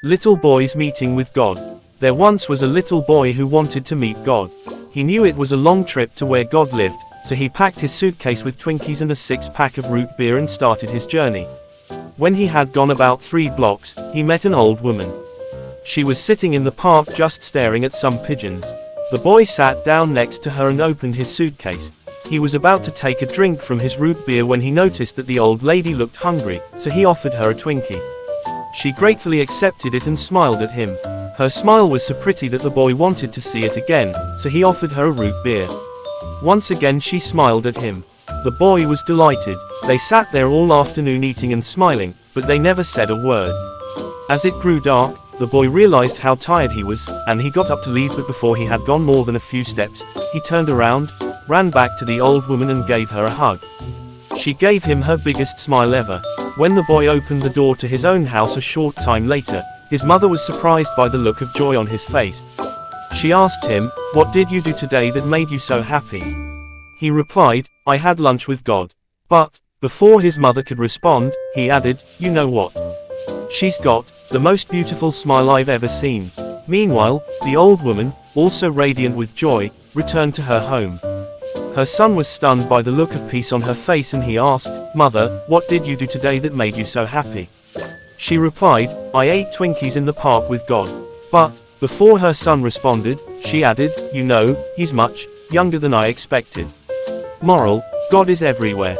Little Boy's Meeting with God. There once was a little boy who wanted to meet God. He knew it was a long trip to where God lived, so he packed his suitcase with Twinkies and a 6-pack of root beer and started his journey. When he had gone about 3 blocks, he met an old woman. She was sitting in the park just staring at some pigeons. The boy sat down next to her and opened his suitcase. He was about to take a drink from his root beer when he noticed that the old lady looked hungry, so he offered her a Twinkie. She gratefully accepted it and smiled at him. Her smile was so pretty that the boy wanted to see it again, so he offered her a root beer. Once again she smiled at him. The boy was delighted. They sat there all afternoon eating and smiling, but they never said a word. As it grew dark, the boy realized how tired he was, and he got up to leave, but before he had gone more than a few steps, he turned around, ran back to the old woman and gave her a hug. She gave him her biggest smile ever. When the boy opened the door to his own house a short time later, his mother was surprised by the look of joy on his face. She asked him, "What did you do today that made you so happy?" He replied, "I had lunch with God." But, before his mother could respond, he added, "You know what? She's got the most beautiful smile I've ever seen." Meanwhile, the old woman, also radiant with joy, returned to her home. Her son was stunned by the look of peace on her face, and he asked, "Mother, what did you do today that made you so happy?" She replied, "I ate Twinkies in the park with God." But, before her son responded, she added, "You know, he's much younger than I expected." Moral: God is everywhere.